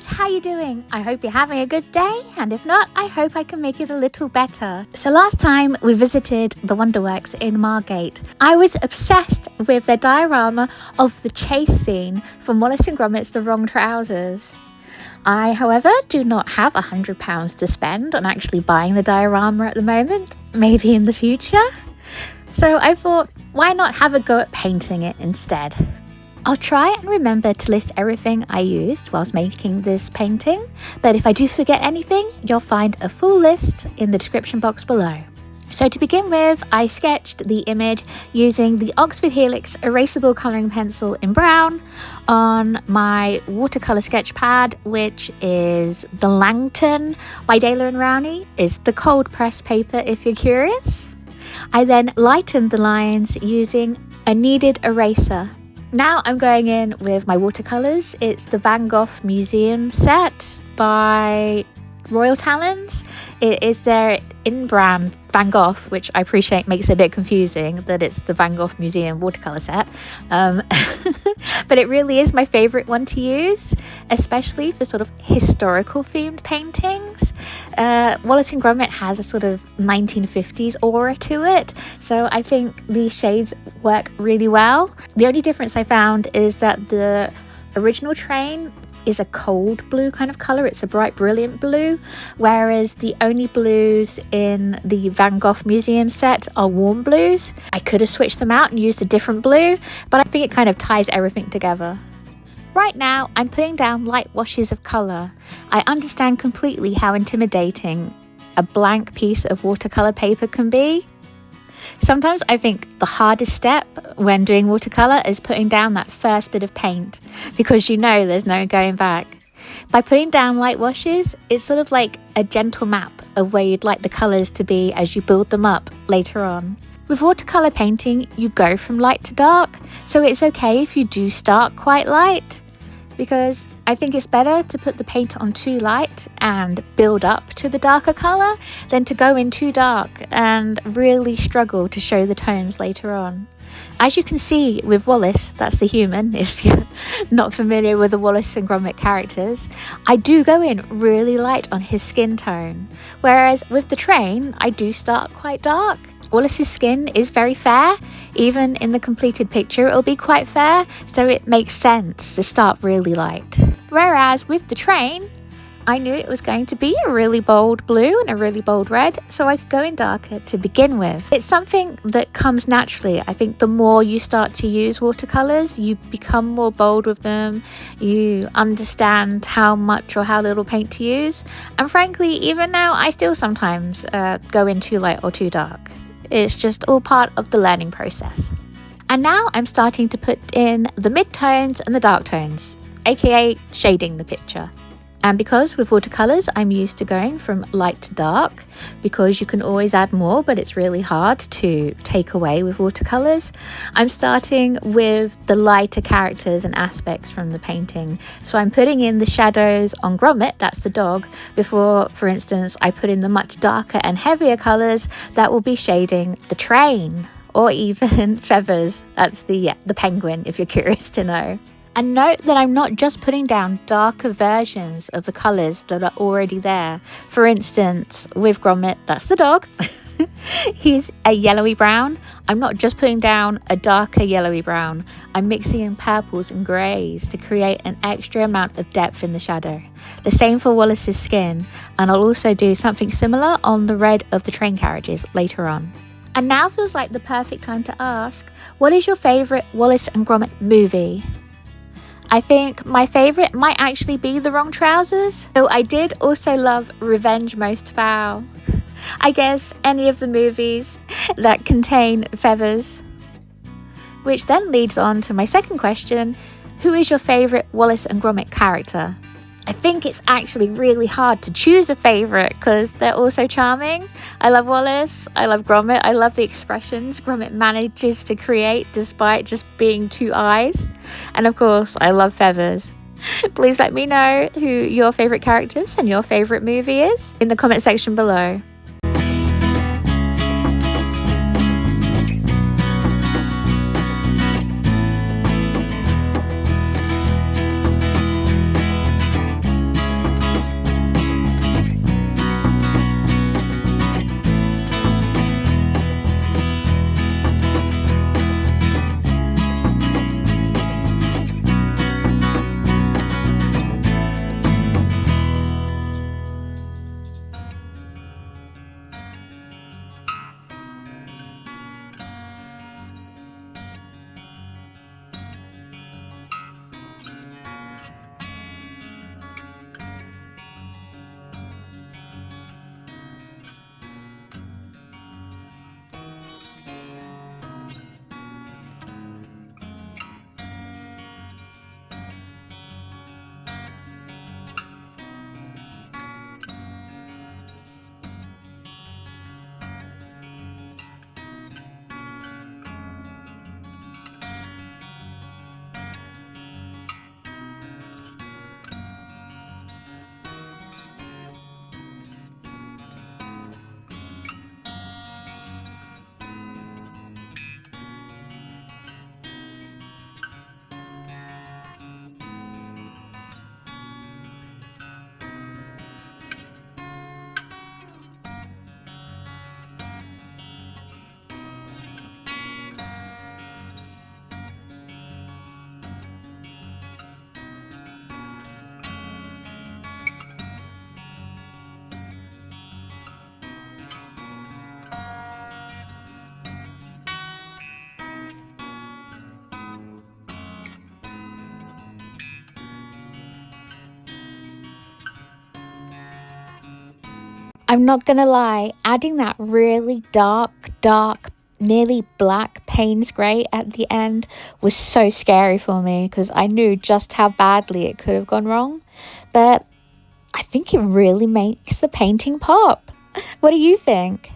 How you doing? I hope you're having a good day, and if not, I hope I can make it a little better. So last time we visited the Wonderworks in Margate, I was obsessed with their diorama of the chase scene from Wallace and Gromit's The Wrong Trousers. I, however, do not have £100 to spend on actually buying the diorama at the moment, maybe in the future. So I thought, why not have a go at painting it instead? I'll try and remember to list everything I used whilst making this painting, but if I do forget anything, you'll find a full list in the description box below. So to begin with, I sketched the image using the Oxford Helix erasable colouring pencil in brown on my watercolour sketch pad, which is the Langton by Daler Rowney. It's the cold press paper if you're curious. I then lightened the lines using a kneaded eraser. Now I'm going in with my watercolours. It's the Van Gogh Museum set by Royal Talens. It is their in-brand Van Gogh, which I appreciate makes it a bit confusing that it's the Van Gogh Museum watercolour set. But it really is my favourite one to use, especially for sort of historical themed paintings. Wallace and Gromit has a sort of 1950s aura to it, so I think these shades work really well. The only difference I found is that the original train is a cold blue kind of colour. It's a bright brilliant blue, whereas the only blues in the Van Gogh Museum set are warm blues. I could have switched them out and used a different blue, but I think it kind of ties everything together. Right now I'm putting down light washes of colour. I understand completely how intimidating a blank piece of watercolour paper can be. Sometimes I think the hardest step when doing watercolour is putting down that first bit of paint, because you know there's no going back. By putting down light washes, it's sort of like a gentle map of where you'd like the colours to be as you build them up later on. With watercolour painting, you go from light to dark, so it's okay if you do start quite light, because I think it's better to put the paint on too light and build up to the darker colour than to go in too dark and really struggle to show the tones later on. As you can see with Wallace, that's the human, if you're not familiar with the Wallace and Gromit characters, I do go in really light on his skin tone, whereas with the train, I do start quite dark. Wallace's skin is very fair. Even in the completed picture, it'll be quite fair, so it makes sense to start really light. Whereas with the train, I knew it was going to be a really bold blue and a really bold red, so I could go in darker to begin with. It's something that comes naturally. I think the more you start to use watercolours, you become more bold with them, you understand how much or how little paint to use, and frankly, even now, I still sometimes go in too light or too dark. It's just all part of the learning process. And now I'm starting to put in the mid-tones and the dark tones, aka shading the picture. And because with watercolours I'm used to going from light to dark, because you can always add more but it's really hard to take away with watercolours, I'm starting with the lighter characters and aspects from the painting. So I'm putting in the shadows on Gromit, that's the dog, before, for instance, I put in the much darker and heavier colours that will be shading the train, or even Feathers, that's the penguin if you're curious to know. And note that I'm not just putting down darker versions of the colours that are already there. For instance, with Gromit, that's the dog. He's a yellowy brown. I'm not just putting down a darker yellowy brown. I'm mixing in purples and greys to create an extra amount of depth in the shadow. The same for Wallace's skin, and I'll also do something similar on the red of the train carriages later on. And now feels like the perfect time to ask, what is your favourite Wallace and Gromit movie? I think my favourite might actually be The Wrong Trousers, though I did also love Revenge Most Foul. I guess any of the movies that contain feathers. Which then leads on to my second question, who is your favourite Wallace and Gromit character? I think it's actually really hard to choose a favourite because they're all so charming. I love Wallace, I love Gromit, I love the expressions Gromit manages to create despite just being two eyes. And of course, I love Feathers. Please let me know who your favourite characters and your favourite movie is in the comment section below. I'm not gonna lie, adding that really dark, nearly black Payne's grey at the end was so scary for me because I knew just how badly it could have gone wrong. But I think it really makes the painting pop. What do you think?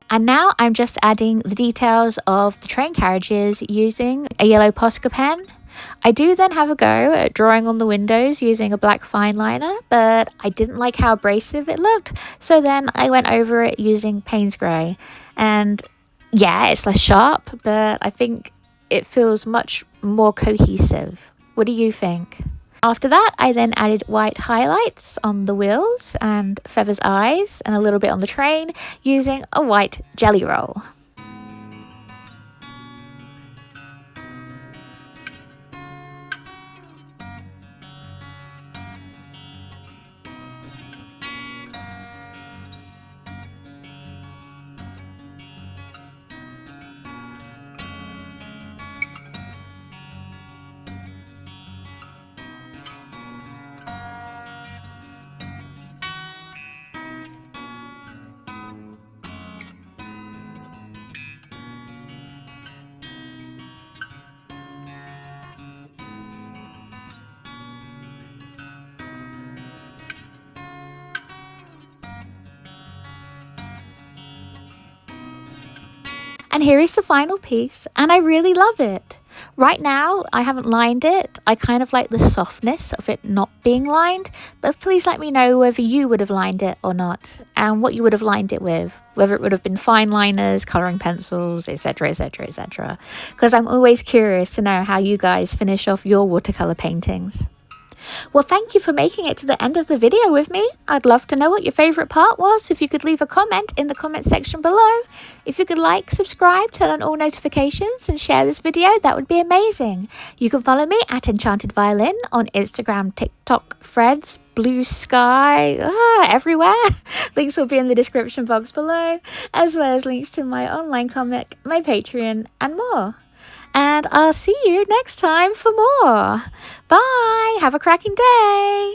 And now I'm just adding the details of the train carriages using a yellow Posca pen. I do then have a go at drawing on the windows using a black fine liner, but I didn't like how abrasive it looked, so then I went over it using Payne's grey. And yeah, it's less sharp, but I think it feels much more cohesive. What do you think? After that, I then added white highlights on the wheels and Feather's eyes and a little bit on the train using a white jelly roll. And here is the final piece, and I really love it. Right now, I haven't lined it. I kind of like the softness of it not being lined, but please let me know whether you would have lined it or not, and what you would have lined it with, whether it would have been fine liners, colouring pencils, etc, etc, etc. Because I'm always curious to know how you guys finish off your watercolour paintings. Well, thank you for making it to the end of the video with me. I'd love to know what your favourite part was. If you could leave a comment in the comment section below. If you could like, subscribe, turn on all notifications and share this video, that would be amazing. You can follow me at Enchanted Violin on Instagram, TikTok, Threads, Blue Sky, everywhere. Links will be in the description box below, as well as links to my online comic, my Patreon and more. and I'll see you next time for more. Bye. Have a cracking day.